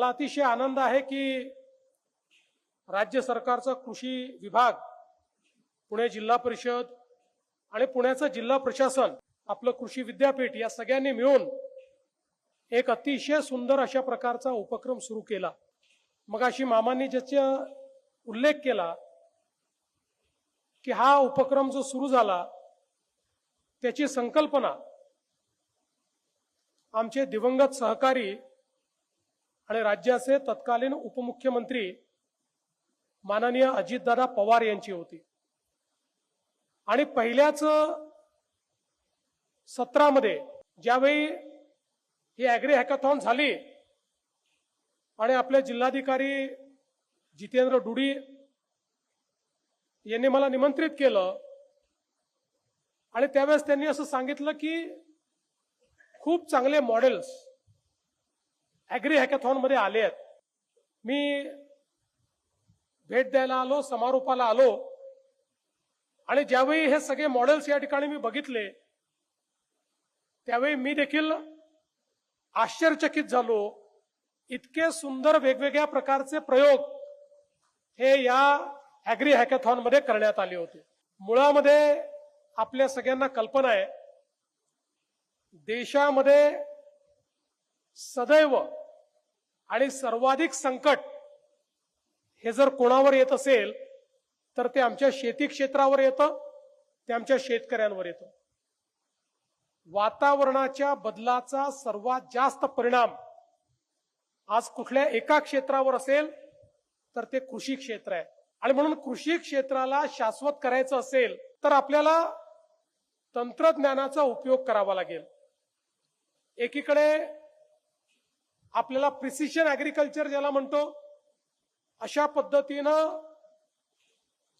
मला अतिशय आनंद आहे की राज्य सरकारचा कृषी विभाग, पुणे जिल्हा परिषद आणि पुण्याचं जिल्हा प्रशासन, आपलं कृषी विद्यापीठ या सगळ्यांनी मिळून एक अतिशय सुंदर अशा प्रकारचा उपक्रम सुरू केला। मग अशी मामांनी ज्याचा उल्लेख केला की हा उपक्रम जो सुरू झाला त्याची संकल्पना आमचे दिवंगत सहकारी आणि राज्याचे तत्कालीन उपमुख्यमंत्री माननीय अजितदादा पवार यांची होती। आणि पहिल्याच सत्रामध्ये ज्यावेळी ही ॲग्री हॅकॅथॉन झाली आणि आपले जिल्हाधिकारी जितेंद्र डुडी यांनी मला निमंत्रित केलं आणि त्यावेळेस त्यांनी असं सांगितलं की खूप चांगले मॉडेल्स ॲग्री हॅकॅथॉन मध्ये आले आहेत। मी भेट द्यायला आलो, समारोपाला आलो आणि ज्यावेळी हे सगळे मॉडेल्स या ठिकाणी मी बघितले त्यावेळी मी देखील आश्चर्यचकित झालो। इतके सुंदर वेगवेगळ्या प्रकारचे प्रयोग हे या ॲग्री हॅकॅथॉन मध्ये करण्यात आले होते। मुळामध्ये आपल्या सगळ्यांना कल्पना आहे, देशामध्ये सदैव आणि सर्वाधिक संकट हे जर कोणावर येत असेल तर ते आमच्या शेती क्षेत्रावर येतं, ते आमच्या शेतकऱ्यांवर येतं। वातावरणाच्या बदलाचा सर्वात जास्त परिणाम आज कुठल्या एका क्षेत्रावर असेल तर ते कृषी क्षेत्र आहे। आणि म्हणून कृषी क्षेत्राला शाश्वत करायचं असेल तर आपल्याला तंत्रज्ञानाचा उपयोग करावा लागेल। एकीकडे आपल्याला प्रिसिजन ॲग्रिकल्चर ज्याला म्हणतो, अशा पद्धतीनं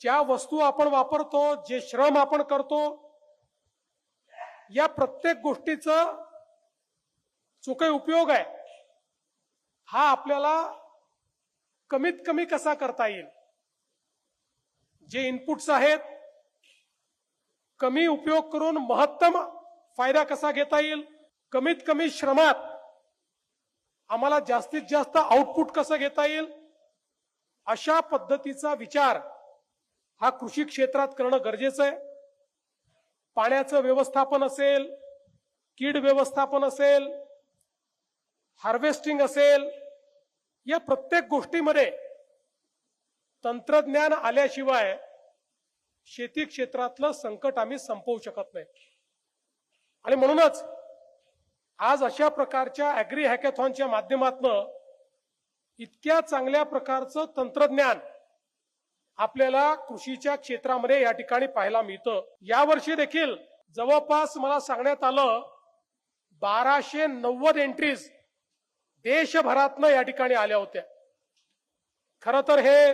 ज्या वस्तू आपण वापरतो, जे श्रम आपण करतो, या प्रत्येक गोष्टीचा जो काही उपयोग आहे हा आपल्याला कमीत कमी कसा करता येईल, जे इनपुट्स आहेत कमी उपयोग करून महत्तम फायदा कसा घेता येईल, कमीत कमी श्रमात आम्हाला जास्तीत जास्त आउटपुट कसं घेता येईल, अशा पद्धतीचा विचार हा कृषी क्षेत्रात करणं गरजेचं आहे। पाण्याचं व्यवस्थापन असेल, कीड व्यवस्थापन असेल, हार्वेस्टिंग असेल, या प्रत्येक गोष्टीमध्ये तंत्रज्ञान आल्याशिवाय शेती क्षेत्रातलं संकट आम्ही संपवू शकत नाही। आणि म्हणूनच आज अशा प्रकारच्या ॲग्री हॅकॅथॉनच्या माध्यमातून इतक्या चांगल्या प्रकारचं तंत्रज्ञान आपल्याला कृषीच्या क्षेत्रामध्ये या ठिकाणी पाहायला मिळतं। यावर्षी देखील जवळपास मला सांगण्यात आलं 1290 एंट्रीज देशभरातनं या ठिकाणी आल्या होत्या। खरं तर हे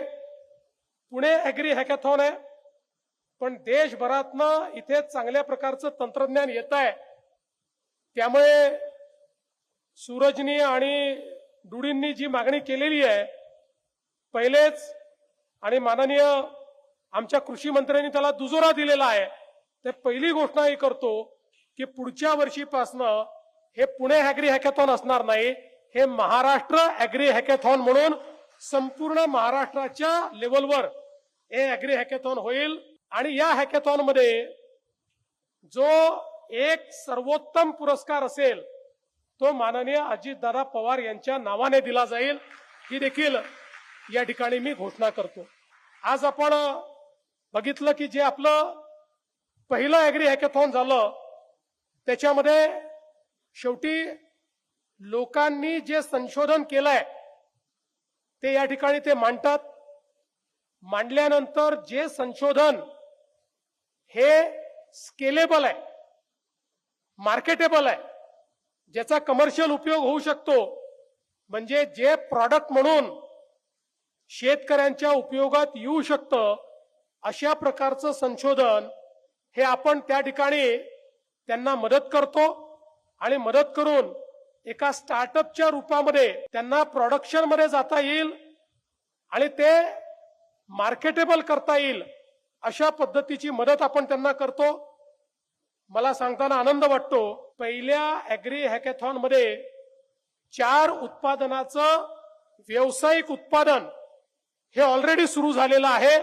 पुणे ॲग्री हॅकॅथॉन आहे, पण देशभरातनं इथे चांगल्या प्रकारचं तंत्रज्ञान येत आहे। त्यामुळे सूरजनी आणि डुडींनी जी मागणी केलेली आहे पहिलेच, आणि माननीय आमच्या कृषी मंत्र्यांनी त्याला दुजोरा दिलेला आहे, तर पहिली घोषणा ही करतो की पुढच्या वर्षीपासनं हे पुणे ॲग्री हॅकॅथॉन असणार नाही, हे महाराष्ट्र ॲग्री हॅकॅथॉन म्हणून संपूर्ण महाराष्ट्राच्या लेवलवर हे ॲग्री हॅकॅथॉन होईल। आणि या हॅकॅथॉन मध्ये जो एक सर्वोत्तम पुरस्कार असेल तो माननीय अजितदादा पवार यांच्या नावाने दिला जाईल, ही देखील या ठिकाणी मी घोषणा करतो। आज आपण बघितलं की जे आपलं पहिलं ॲग्री हॅकॅथॉन झालं त्याच्यामध्ये शेवटी लोकांनी जे संशोधन केलंय ते या ठिकाणी ते मांडतात। मांडल्यानंतर जे संशोधन हे स्केलेबल आहे, मार्केटेबल आहे, ज्याचा कमर्शियल उपयोग होऊ शकतो, म्हणजे जे प्रॉडक्ट म्हणून शेतकऱ्यांच्या उपयोगात येऊ शकतं, अशा प्रकारचं संशोधन हे आपण त्या ठिकाणी त्यांना मदत करतो। आणि मदत करून एका स्टार्टअपच्या रूपामध्ये त्यांना प्रोडक्शन मध्ये जाता येईल आणि ते मार्केटेबल करता येईल, अशा पद्धतीची मदत आपण त्यांना करतो। मला सांगताना आनंद वाटतो, पहिल्या ॲग्री हॅकॅथॉन मध्ये 4 उत्पादनाचं व्यावसायिक उत्पादन हे ऑलरेडी सुरू झालेलं आहे.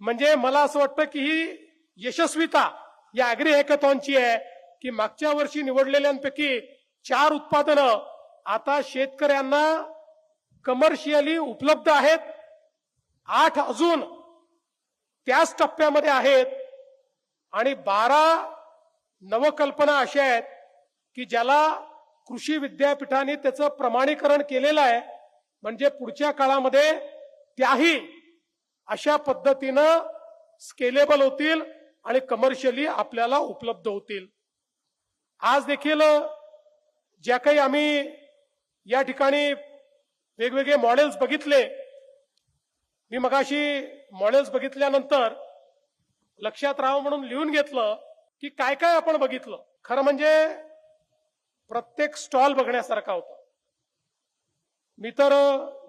म्हणजे मला असं वाटतं की ही यशस्वीता या अॅग्री हॅकेथॉनची आहे की मागच्या वर्षी निवडलेल्यांपैकी 4 उत्पादनं आता शेतकऱ्यांना कमर्शियली उपलब्ध आहेत. 8 अजून त्याच टप्प्यामध्ये आहेत आणि 12 नवकल्पना अशा आहेत की ज्याला कृषी विद्यापीठाने त्याचं प्रमाणीकरण केलेलं आहे. म्हणजे पुढच्या काळामध्ये त्याही अशा पद्धतीनं स्केलेबल होतील आणि कमर्शियली आपल्याला उपलब्ध होतील. आज देखील ज्या काही आम्ही या ठिकाणी वेगवेगळे मॉडेल्स बघितले, मी मगाशी मॉडेल्स बघितल्यानंतर लक्षात राहावं म्हणून लिहून घेतलं की काय काय आपण बघितलं. खरं म्हणजे प्रत्येक स्टॉल बघण्यासारखा होता. मी तर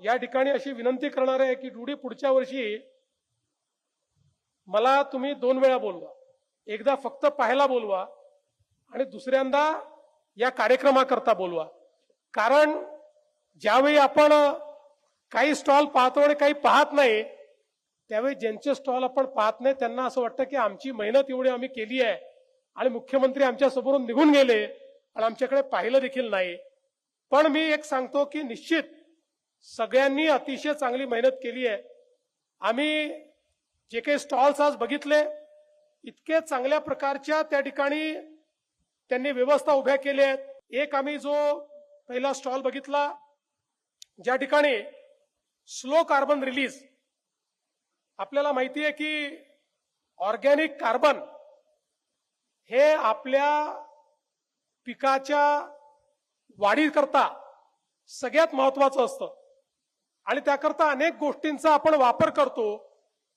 या ठिकाणी अशी विनंती करणार आहे की डुडी पुढच्या वर्षी मला तुम्ही 2 वेळा बोलवा. एकदा फक्त पाहायला बोलवा आणि दुसऱ्यांदा या कार्यक्रमाकरता बोलवा. कारण ज्यावेळी आपण काही स्टॉल पाहतो आणि काही पाहत नाही, त्यावेळी ज्यांचे स्टॉल आपण पाहत नाही त्यांना असं वाटतं की आमची मेहनत एवढी आम्ही केली आहे आणि मुख्यमंत्री आमच्या समोरून निघून गेले आणि आमच्याकडे पाहिलं देखील नाही. पण मी एक सांगतो की निश्चित सगळ्यांनी अतिशय चांगली मेहनत केली आहे. आम्ही जे काही स्टॉल्स आज बघितले, इतके चांगल्या प्रकारच्या त्या ठिकाणी त्यांनी व्यवस्था उभ्या केल्या आहेत. एक आम्ही जो पहिला स्टॉल बघितला ज्या ठिकाणी स्लो कार्बन रिलीज, आपल्याला माहिती आहे की ऑर्गॅनिक कार्बन हे आपल्या पिकाच्या वाढीकरता सगळ्यात महत्वाचं असतं आणि त्याकरता अनेक गोष्टींचा आपण वापर करतो.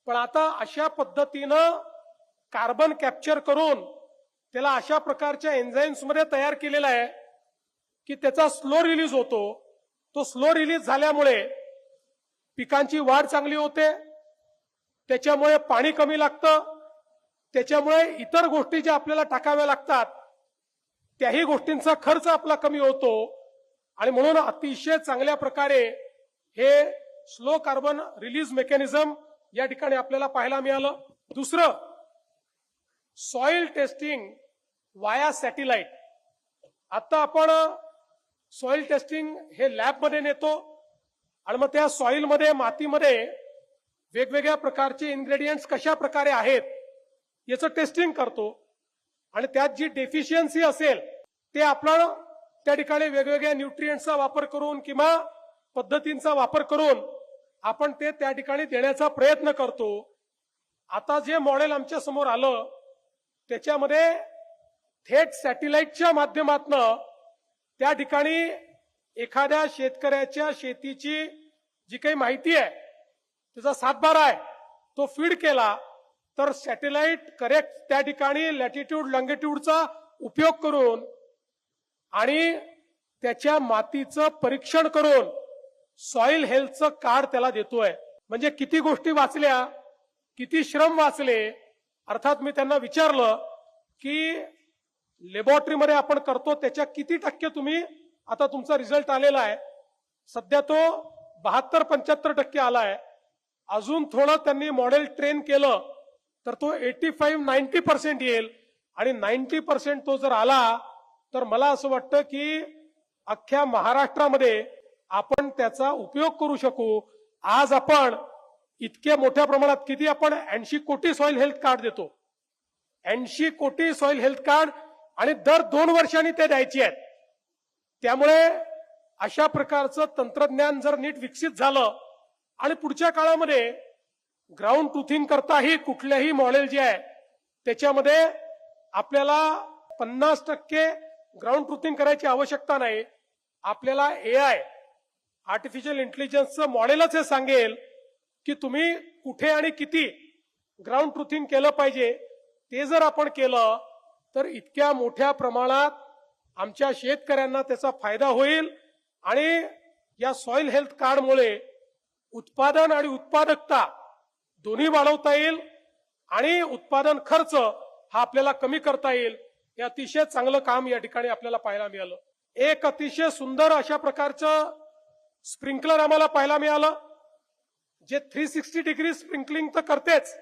पण आता अशा पद्धतीनं कार्बन कॅप्चर करून त्याला अशा प्रकारच्या एन्झाईम्स मध्ये तयार केलेला आहे की त्याचा स्लो रिलीज होतो. तो स्लो रिलीज झाल्यामुळे पिकांची वाढ चांगली होते, त्याच्यामुळे पाणी कमी लागतं, त्याच्यामुळे इतर गोष्टी ज्या आपल्याला टाकाव्या लागतात त्याही गोष्टींचा खर्च आपला कमी होतो आणि म्हणून अतिशय चांगल्या प्रकारे हे स्लो कार्बन रिलीज मेकॅनिझम या ठिकाणी आपल्याला पाहायला मिळालं. दुसरं, सॉइल टेस्टिंग वाया सॅटेलाइट. आता आपण सॉइल टेस्टिंग हे लॅबमध्ये नेतो आणि मग त्या सॉइलमध्ये, मातीमध्ये वेगवेगळ्या प्रकारचे इन्ग्रेडियंट्स कशा प्रकारे आहेत याचं टेस्टिंग करतो आणि त्यात जी डेफिशियन्सी असेल ते आपण त्या ठिकाणी वेगवेगळ्या न्यूट्रिएंट्सचा वापर करून किंवा पद्धतींचा वापर करून आपण ते त्या ठिकाणी देण्याचा प्रयत्न करतो. आता जे मॉडेल आमच्या समोर आलं त्याच्यामध्ये थेट सॅटेलाइटच्या माध्यमातून त्या ठिकाणी एखाद्या शेतकऱ्याच्या शेतीची जी काही माहिती आहे, त्याचा 7/12 आहे, तो फीड केला तर सॅटेलाइट करेक्ट त्या ठिकाणी लॅटिट्यूड लॉंगिट्यूडचा उपयोग करून आणि त्याच्या मातीचं परीक्षण करून सॉइल हेल्थचं कार्ड त्याला देतोय. म्हणजे किती गोष्टी वाचल्या, किती श्रम वाचले. अर्थात मी त्यांना विचारलं की लॅबोरेटरीमध्ये आपण करतो त्याच्या किती टक्के तुम्ही आता तुमचा रिझल्ट आलेला आहे. सध्या तो 72-75% आला आहे. अजून थोडं त्यांनी मॉडेल ट्रेन केलं तर तो 85-90% येईल आणि 90% तो जर आला तर मला असं वाटतं की अख्ख्या महाराष्ट्रामध्ये आपण त्याचा उपयोग करू शकू. आज आपण इतक्या मोठ्या प्रमाणात किती आपण 80 कोटी सॉइल हेल्थ कार्ड देतो. 80 कोटी सॉइल हेल्थ कार्ड आणि दर 2 वर्षांनी ते द्यायचे आहेत. त्यामुळे अशा प्रकारचं तंत्रज्ञान जर नीट विकसित झालं आणि पुढच्या काळामध्ये ग्राउंड ट्रुथिंग करताही कुठल्याही मॉडेल जे आहे त्याच्यामध्ये आपल्याला 50% ग्राउंड ट्रुथिंग करायची आवश्यकता नाही. आपल्याला AI आर्टिफिशियल इंटेलिजन्सचं मॉडेलच हे सांगेल की तुम्ही कुठे आणि किती ग्राउंड ट्रुथिंग केलं पाहिजे. ते जर आपण केलं तर इतक्या मोठ्या प्रमाणात आमच्या शेतकऱ्यांना त्याचा फायदा होईल आणि या सॉइल हेल्थ कार्डमुळे उत्पादन आणि उत्पादकता दोन्ही वाढवता येईल आणि उत्पादन खर्च हा आपल्याला कमी करता येईल. हे अतिशय चांगलं काम या ठिकाणी आपल्याला पाहायला मिळालं. एक अतिशय सुंदर अशा प्रकारचं स्प्रिंकलर आम्हाला पाहायला मिळालं, जे 360 डिग्री स्प्रिंकलिंग तर करतेच,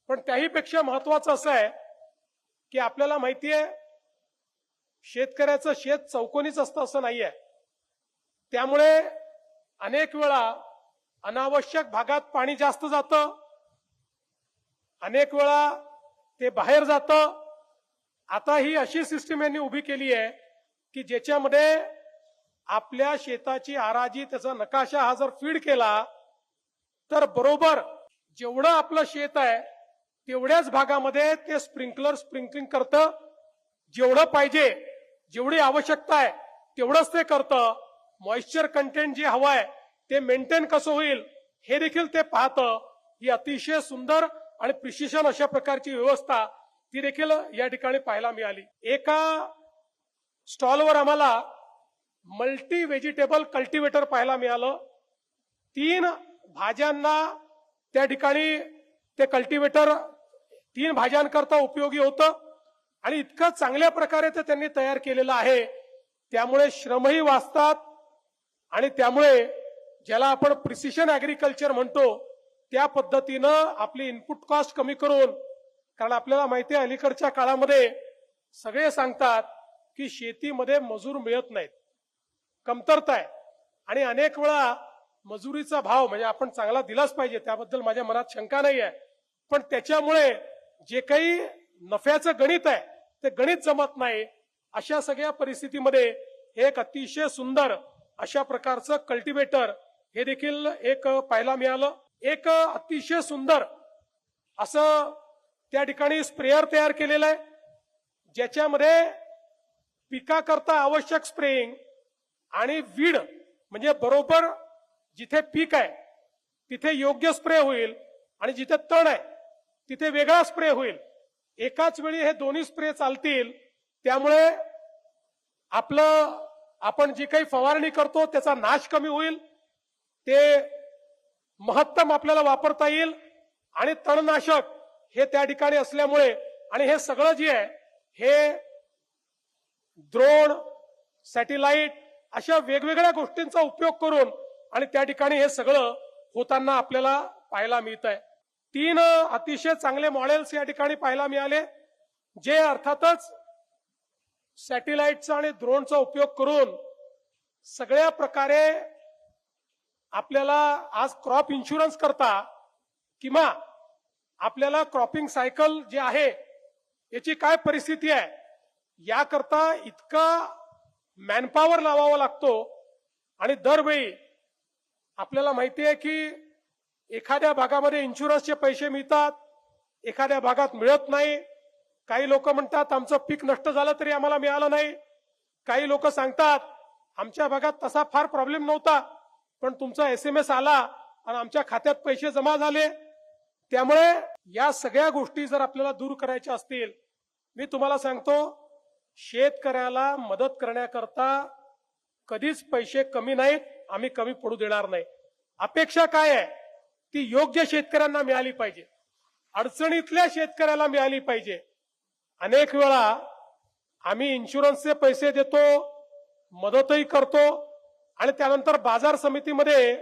पण त्याहीपेक्षा महत्वाचं असं आहे की आपल्याला माहिती आहे शेतकऱ्याचं शेत चौकोनीच असतं असं नाहीये. त्यामुळे अनेक वेळा अनावश्यक भागात पाणी जास्त जातं, अनेक वेळा ते बाहेर जातं. आता ही अशी सिस्टीम यांनी उभी केली आहे की ज्याच्यामध्ये आपल्या शेताची आराजी, त्याचा नकाशा हा जर फीड केला तर बरोबर जेवढं आपलं शेत आहे तेवढ्याच भागामध्ये ते स्प्रिंकलिंग करतं. जेवढं पाहिजे, जेवढी आवश्यकता आहे तेवढंच ते करतं. मॉइश्चर कंटेंट जे हवं आहे ते मेंटेन कसं होईल हे देखील ते पाहतं. ही अतिशय सुंदर आणि प्रिसिशन अशा प्रकारची व्यवस्था ती देखील या ठिकाणी पाहायला मिळाली. एका स्टॉलवर आम्हाला मल्टी व्हेजिटेबल कल्टिवेटर पाहायला मिळालं. 3 भाज्यांना त्या ठिकाणी ते कल्टिवेटर 3 भाज्यांकरता उपयोगी होतं आणि इतकं चांगल्या प्रकारे ते त्यांनी तयार केलेलं आहे. त्यामुळे श्रमही वाचतात आणि त्यामुळे ज्याला आपण प्रिसिशन ऍग्रिकल्चर म्हणतो त्या पद्धतीनं आपली इनपुट कॉस्ट कमी करून, कारण आपल्याला माहिती आहे अलीकडच्या काळामध्ये सगळे सांगतात की शेतीमध्ये मजूर मिळत नाहीत, कमतरता आहे आणि अनेक वेळा मजुरीचा भाव म्हणजे आपण चांगला दिलाच पाहिजे, त्याबद्दल माझ्या मनात शंका नाही आहे, पण त्याच्यामुळे जे काही नफ्याचं गणित आहे ते गणित जमत नाही. अशा सगळ्या परिस्थितीमध्ये एक अतिशय सुंदर अशा प्रकारचं कल्टिवेटर हे देखील एक पाहायला मिळालं. एक अतिशय सुंदर असं त्या ठिकाणी स्प्रेयर तयार केलेलं आहे ज्याच्यामध्ये पिकाकरता आवश्यक स्प्रेइंग आणि वीड म्हणजे बरोबर जिथे पीक आहे तिथे योग्य स्प्रे होईल आणि जिथे तण आहे तिथे वेगळा स्प्रे होईल. एकाच वेळी हे दोन्ही स्प्रे चालतील. त्यामुळे आपण जी काही फवारणी करतो त्याचा नाश कमी होईल, ते महत्तम आपल्याला वापरता येईल आणि तणनाशक हे त्या ठिकाणी असल्यामुळे आणि हे सगळं जे आहे हे ड्रोन, सॅटेलाइट अशा वेगवेगळ्या गोष्टींचा उपयोग करून आणि त्या ठिकाणी हे सगळं होताना आपल्याला पाहायला मिळत आहे. 3 अतिशय चांगले मॉडेल्स या ठिकाणी पाहायला मिळाले, जे अर्थातच सॅटेलाइटचा आणि ड्रोनचा उपयोग करून सगळ्या प्रकारे आपल्याला आज क्रॉप इन्शुरन्स करता किंवा आपल्याला क्रॉपिंग सायकल जे आहे याची काय परिस्थिती आहे याकरता इतका मॅनपॉवर लावावा लागतो. आणि दरवेळी आपल्याला माहिती आहे की एखाद्या भागामध्ये इन्शुरन्सचे पैसे मिळतात, एखाद्या भागात मिळत नाही. काही लोक म्हणतात आमचं पीक नष्ट झालं तरी आम्हाला मिळालं नाही. काही लोक सांगतात आमच्या भागात तसा फार प्रॉब्लेम नव्हता, पण तुमचा SMS आला आणि आमच्या खात्यात पैसे जमा झाले. त्यामुळे या सगळ्या गोष्टी जर आपल्याला दूर करायच्या असतील, मी तुम्हाला सांगतो शेतकऱ्याला मदत करण्याकरता कधीच पैसे कमी नाहीत, आम्ही कमी पडू देणार नाही. अपेक्षा काय आहे ती योग्य शेतकऱ्यांना मिळाली पाहिजे, अडचणीतल्या शेतकऱ्याला मिळाली पाहिजे. अनेक वेळा आम्ही इन्शुरन्सचे पैसे देतो, मदतही करतो आणि त्यानंतर बाजार समितीमध्ये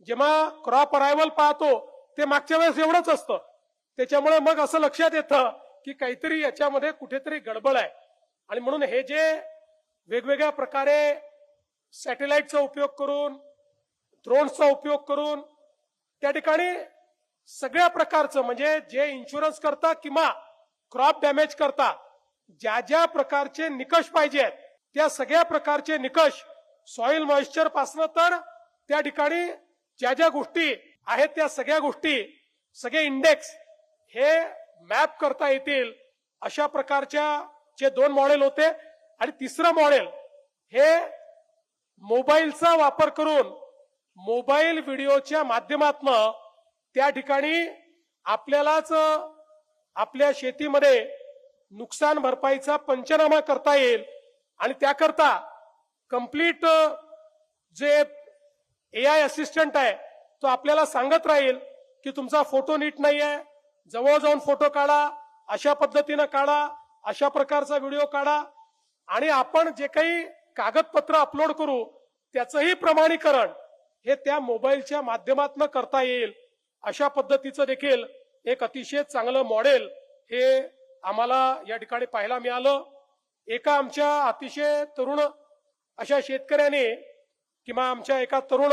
जेव्हा क्रॉप अरायव्हल पाहतो ते मागच्या वेळेस एवढंच असतं. त्याच्यामुळे मग असं लक्षात येतं की काहीतरी याच्यामध्ये कुठेतरी गडबड आहे. आणि म्हणून हे जे वेगवेगळ्या प्रकारे सॅटेलाइटचा उपयोग करून, ड्रोन्सचा उपयोग करून त्या ठिकाणी सगळ्या प्रकारचं म्हणजे जे इन्शुरन्स करता किंवा क्रॉप डॅमेज करता ज्या ज्या प्रकारचे निकष पाहिजेत त्या सगळ्या प्रकारचे निकष सॉइल मॉइश्चर पासनं तर त्या ठिकाणी ज्या ज्या गोष्टी आहेत त्या सगळ्या गोष्टी, सगळे इंडेक्स हे मॅप करता येतील अशा प्रकारच्या जे 2 मॉडेल होते. आणि तिसरं मॉडेल हे मोबाईलचा वापर करून मोबाईल व्हिडिओच्या माध्यमातून त्या ठिकाणी आपल्यालाच आपल्या शेतीमध्ये नुकसान भरपाईचा पंचनामा करता येईल. आणि त्याकरता कंप्लीट जे AI असिस्टंट आहे तो आपल्याला सांगत राहील की तुमचा फोटो नीट नाहीये, जवळ जाऊन फोटो काढा, अशा पद्धतीनं काढा, अशा प्रकारचा व्हिडिओ काढा. आणि आपण जे काही कागदपत्र अपलोड करू त्याचंही प्रमाणीकरण हे त्या मोबाईलच्या माध्यमातून करता येईल अशा पद्धतीचं देखील एक अतिशय चांगलं मॉडेल हे आम्हाला या ठिकाणी पाहायला मिळालं. एका आमच्या अतिशय तरुण अशा शेतकऱ्याने किंवा आमच्या एका तरुण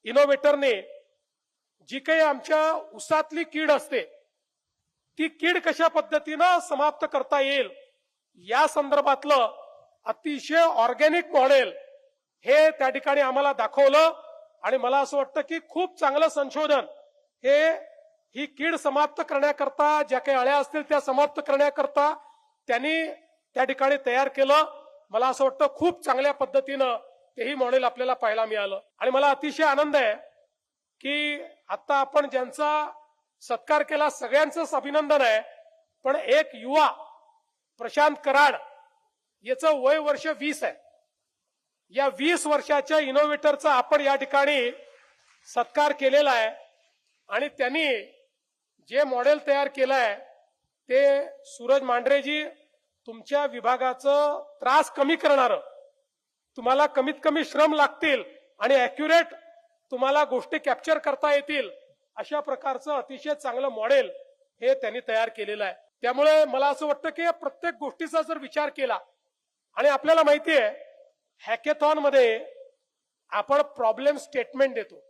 इनोव्हेटरने जी काही आमच्या ऊसातली कीड असते ती कीड कशा पद्धतीनं समाप्त करता येईल या संदर्भातलं अतिशय ऑर्गॅनिक मॉडेल हे त्या ठिकाणी आम्हाला दाखवलं. आणि मला असं वाटतं की खूप चांगलं संशोधन हे ही कीड समाप्त करण्याकरता ज्या काही अळ्या असतील त्या समाप्त करण्याकरता त्यांनी त्या ठिकाणी तयार केलं. मला असं वाटतं खूप चांगल्या पद्धतीनं तेही मॉडेल आपल्याला पाहायला मिळालं. आणि मला अतिशय आनंद आहे की आता आपण ज्यांचा सत्कार केला सगळ्यांचंच अभिनंदन आहे. पण एक युवा प्रशांत कराड याचं वय वर्ष 20 आहे. या 20 वर्षाच्या इनोव्हेटरचा आपण या ठिकाणी सत्कार केलेला आहे. आणि त्यांनी जे मॉडेल तयार केलंय ते सूरज मांढरेजी तुमच्या विभागाचं त्रास कमी करणारं, तुम्हाला कमीत कमी श्रम लागतील आणि ॲक्युरेट तुम्हाला गोष्टी कॅप्चर करता येतील अशा प्रकारचं अतिशय चांगलं मॉडेल हे त्यांनी तयार केलेलं आहे. त्यामुळे मला असं वाटतं की प्रत्येक गोष्टीचा जर विचार केला आणि आपल्याला माहिती आहे हॅकेथॉन मध्ये आपण प्रॉब्लेम स्टेटमेंट देतो.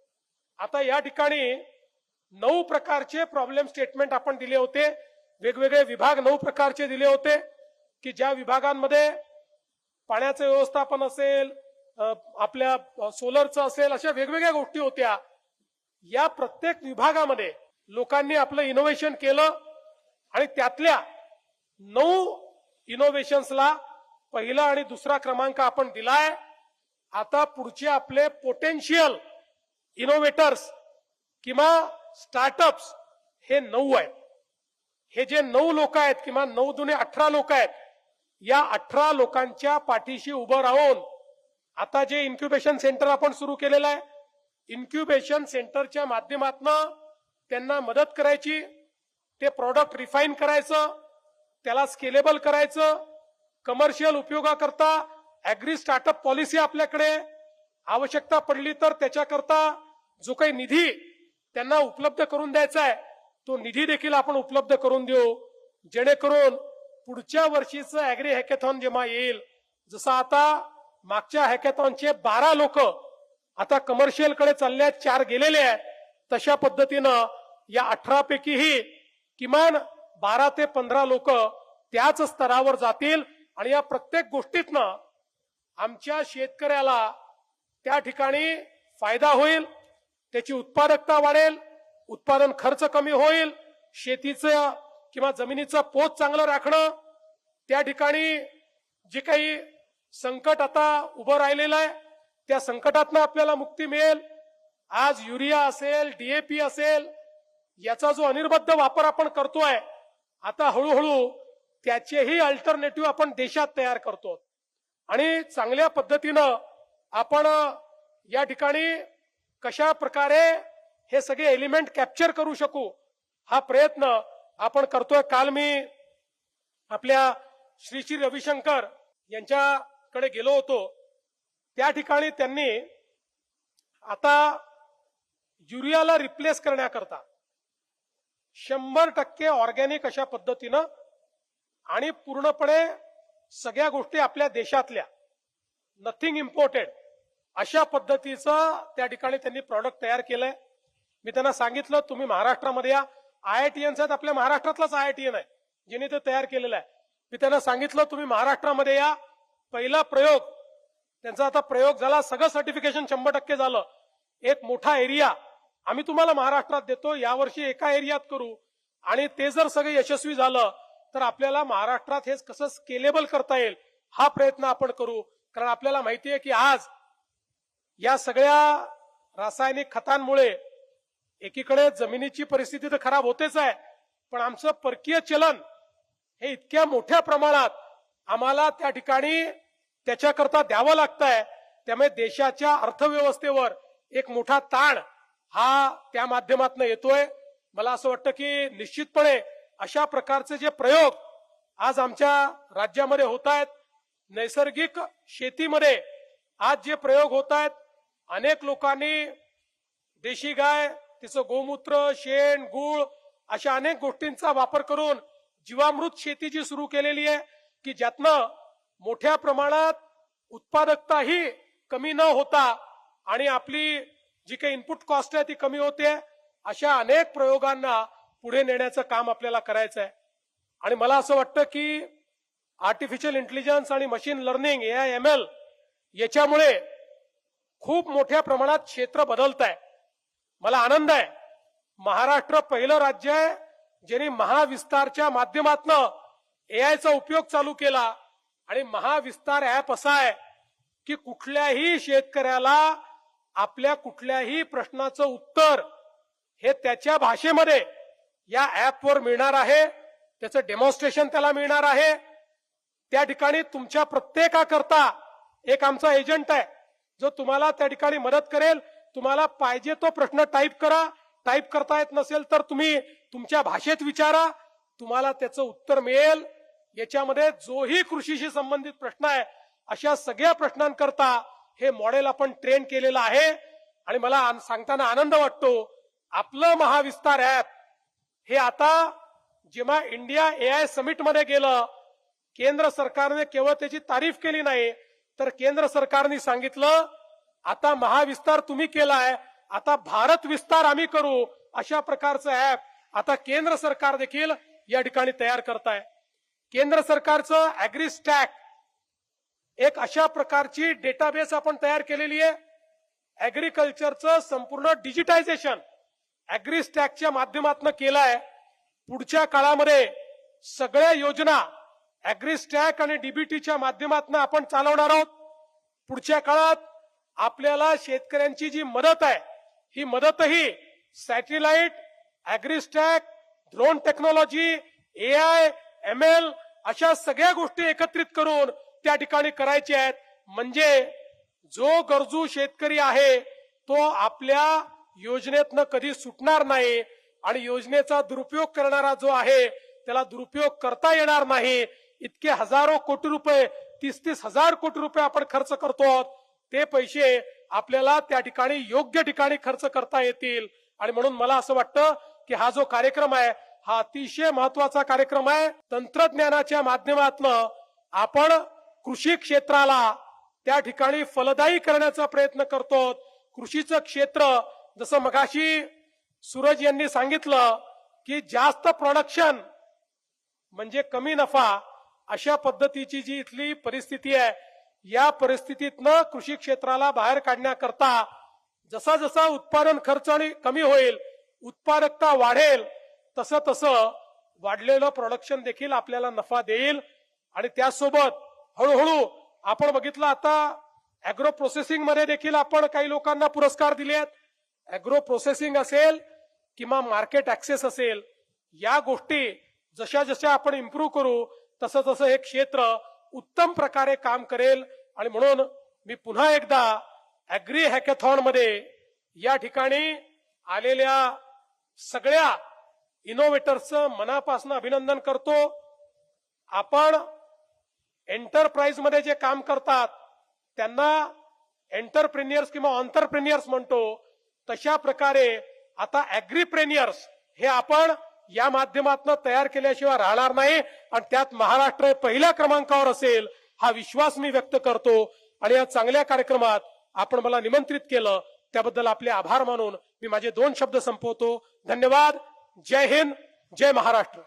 आता या ठिकाणी 9 प्रकारचे प्रॉब्लेम स्टेटमेंट आपण दिले होते. वेगवेगळे विभाग 9 प्रकारचे दिले होते की ज्या विभागांमध्ये पाण्याचं व्यवस्थापन असेल, आपल्या सोलरचं असेल, अशा वेगवेगळ्या गोष्टी होत्या. या प्रत्येक विभागामध्ये लोकांनी आपलं इनोव्हेशन केलं आणि त्यातल्या 9 इनोव्हेशन्सला पहिला आणि दुसरा क्रमांक आपण दिलाय. आता पुढचे आपले पोटेन्शियल इनोव्हेटर्स किंवा स्टार्टअप्स हे 9 आहेत. हे जे 9 लोक आहेत किंवा 9 दुने 18 लोक आहेत, या 18 लोकांच्या पाठीशी उभं राहून आता जे इन्क्युबेशन सेंटर आपण सुरू केलेलं आहे, इन्क्युबेशन सेंटरच्या माध्यमातून त्यांना मदत करायची, ते प्रॉडक्ट रिफाईन करायचं, त्याला स्केलेबल करायचं, कमर्शियल उपयोगाकरता ऍग्री स्टार्टअप पॉलिसी आपल्याकडे, आवश्यकता पडली तर त्याच्याकरता जो काही निधी त्यांना उपलब्ध करून द्यायचा आहे तो निधी देखील आपण उपलब्ध करून देऊ, जेणेकरून पुढच्या वर्षीचं ऍग्री हॅकेथॉन जेव्हा येईल, जसं आता मागच्या हॅकेथॉनचे 12 लोक आता कमर्शियल कडे चालले आहेत, 4 गेलेले आहेत, तशा पद्धतीनं या 18 पैकीही किमान 12 ते 15 लोक त्याच स्तरावर जातील. आणि या प्रत्येक गोष्टीतनं आमच्या शेतकऱ्याला त्या ठिकाणी फायदा होईल, त्याची उत्पादकता वाढेल, उत्पादन खर्च कमी होईल, शेतीचं किंवा जमिनीचं पोत चांगलं राखणं, त्या ठिकाणी जे काही संकट आता उभं राहिलेलं आहे त्या संकटातनं आपल्याला मुक्ती मिळेल. आज युरिया असेल, DAP असेल, याचा जो अनिर्बद्ध वापर आपण करतोय, आता हळूहळू त्याचेही अल्टरनेटिव्ह आपण देशात तयार करतो. आणि चांगल्या पद्धतीनं आपण या ठिकाणी कशा प्रकारे हे सगळे एलिमेंट कॅप्चर करू शकू हा प्रयत्न आपण करतोय. काल मी आपल्या श्री रविशंकर यांच्याकडे गेलो होतो. त्या ठिकाणी त्यांनी आता युरियाला रिप्लेस करण्याकरता 100% ऑर्गॅनिक अशा पद्धतीनं आणि पूर्णपणे सगळ्या गोष्टी आपल्या देशातल्या, नथिंग इम्पोर्टेड, अशा पद्धतीचं त्या ठिकाणी त्यांनी प्रॉडक्ट तयार केलंय. मी त्यांना सांगितलं तुम्ही महाराष्ट्रामध्ये या, IITians आहेत, आपल्या महाराष्ट्रातलाच IITian आहे ज्यांनी ते तयार केलेलं आहे. मी त्यांना सांगितलं तुम्ही महाराष्ट्रामध्ये या. पहिला प्रयोग त्यांचा आता प्रयोग झाला, सगळं सर्टिफिकेशन 100% झालं. एक मोठा एरिया आम्ही तुम्हाला महाराष्ट्रात देतो, यावर्षी एका एरियात करू आणि ते जर सगळं यशस्वी झालं तर आपल्याला महाराष्ट्रात हे कसं स्केलेबल करता येईल हा प्रयत्न आपण करू. कारण आपल्याला माहिती आहे की आज या सगळ्या रासायनिक खतांमुळे एकीकडे जमिनीची परिस्थिती तर खराब होतेच आहे, पण आमचं परकीय चलन हे इतक्या मोठ्या प्रमाणात आम्हाला त्या ठिकाणी त्याच्याकरता द्यावं लागतंय. त्यामुळे देशाच्या अर्थव्यवस्थेवर एक मोठा ताण हा त्या माध्यमातून येतोय. मला असं वाटतं की निश्चितपणे अशा प्रकारचे जे प्रयोग आज आमच्या राज्यामध्ये होत आहेत, नैसर्गिक शेतीमध्ये आज जे प्रयोग होत आहेत, अनेक लोकांनी देशी गाय, तिचं गोमूत्र, शेण, गूळ अशा अनेक गोष्टींचा वापर करून जीवामृत शेती जी सुरू केलेली आहे की ज्यातनं मोठ्या प्रमाणात उत्पादकताही कमी न होता आणि आपली जी काही इनपुट कॉस्ट आहे ती कमी होते. अशा अनेक प्रयोगांना पुढे नेण्याचं काम आपल्याला करायचं आहे. आणि मला असं वाटतं की आर्टिफिशियल इंटेलिजन्स आणि मशीन लर्निंग AI ML याच्यामुळे खूप मोठ्या प्रमाणात क्षेत्र बदलत आहे. मला आनंद आहे, महाराष्ट्र पहिलं राज्य आहे ज्यांनी महाविस्तारच्या माध्यमातून AIचा उपयोग चालू केला. आणि महाविस्तार ऍप असा आहे की कुठल्याही शेतकऱ्याला आपल्या कुठल्याही प्रश्नाचं उत्तर हे त्याच्या भाषेमध्ये या ऍपवर मिळणार आहे. त्याचं डेमॉन्स्ट्रेशन त्याला मिळणार आहे. त्या ठिकाणी तुमच्या प्रत्येकाकरता एक आमचा एजंट आहे जो तुम्हाला त्या ठिकाणी मदत करेल. तुम्हाला पाहिजे तो प्रश्न टाईप करा, टाईप करता येत नसेल तर तुम्ही तुमच्या भाषेत विचारा, तुम्हाला त्याचं उत्तर मिळेल. याच्यामध्ये जोही कृषीशी संबंधित प्रश्न आहे अशा सगळ्या प्रश्नांकरता हे मॉडेल आपण ट्रेन केलेलं आहे. आणि मला सांगताना आनंद वाटतो, आपलं महाविस्तार ऍप हे आता जेव्हा इंडिया AI समिट मध्ये गेलं, केंद्र सरकारने केवळ त्याची तारीफ केली नाही तर केंद्र सरकारने सांगितलं आता महाविस्तार तुम्ही केलाय, आता भारत विस्तार आम्ही करू. अशा प्रकारचं ऍप आता केंद्र सरकार देखील या ठिकाणी तयार करताय. केंद्र सरकारचं ऍग्रीस्टॅक एक अशा प्रकारची डेटाबेस आपण तयार केलेली आहे. ऍग्रीकल्चरचं संपूर्ण डिजिटायझेशन ऍग्रीस्टॅकच्या माध्यमातून केलंय. पुढच्या काळामध्ये सगळ्या योजना ऍग्रीस्टॅक आणि डीबीटीच्या माध्यमातून आपण चालवणार आहोत. पुढच्या काळात आपल्याला शेतकऱ्यांची जी मदत आहे ही मदतही satellite, AgriStack, drone technology, AI ML अशा सगळ्या गोष्टी एकत्रित करून त्या ठिकाणी करायच्या आहेत. म्हणजे जो गरजू शेतकरी आहे तो आपल्या योजनेतनं कधी सुटणार नाही आणि योजनेचा दुरुपयोग करणारा जो आहे त्याला दुरुपयोग करता येणार नाही. इतके हजारो कोटी रुपये, 30-30 हजार कोटी रुपये आपण खर्च करतो, ते पैसे आपल्याला त्या ठिकाणी योग्य ठिकाणी खर्च करता येतील. आणि म्हणून मला असं वाटतं की हा जो कार्यक्रम आहे हा अतिशय महत्वाचा कार्यक्रम आहे. तंत्रज्ञानाच्या माध्यमातून आपण कृषी क्षेत्राला त्या ठिकाणी फलदायी करण्याचा प्रयत्न करतो. कृषीचं क्षेत्र जसं मगाशी सूरज यांनी सांगितलं की जास्त प्रोडक्शन म्हणजे कमी नफा, अशा पद्धतीची जी इथली परिस्थिती आहे या परिस्थितीतनं कृषी क्षेत्राला बाहेर काढण्याकरता जसा जसा उत्पादन खर्च कमी होईल, उत्पादकता वाढेल, तसं तसं वाढलेलं प्रोडक्शन देखील आपल्याला नफा देईल. आणि त्यासोबत हळूहळू आपण बघितलं आता अॅग्रो प्रोसेसिंग मध्ये देखील आपण काही लोकांना पुरस्कार दिले आहेत. अॅग्रो प्रोसेसिंग असेल किंवा मार्केट ऍक्सेस असेल, या गोष्टी जशा जशा आपण इम्प्रूव्ह करू तसं तसं हे क्षेत्र उत्तम प्रकारे काम करेल. आणि म्हणून मी पुन्हा एकदा अॅग्री हॅकॅथॉन मध्ये या ठिकाणी आलेल्या सगळ्या इनोव्हेटर्सचं मनापासून अभिनंदन करतो. आपण एंटरप्राइज मध्ये जे काम करतात त्यांना एंटरप्रेन्युअर्स किंवा ऑन्टरप्रेन्युअर्स म्हणतो, तशा प्रकारे आता अॅग्रीप्रेन्युअर्स हे आपण या माध्यमातून तयार केल्याशिवाय राहणार नाही. आणि त्यात महाराष्ट्र पहिल्या क्रमांकावर असेल हा विश्वास मी व्यक्त करतो. आणि या चांगल्या कार्यक्रमात आपण मला निमंत्रित केलं त्याबद्दल आपले आभार मानून मी माझे 2 शब्द संपवतो. धन्यवाद. जय हिंद, जय महाराष्ट्र.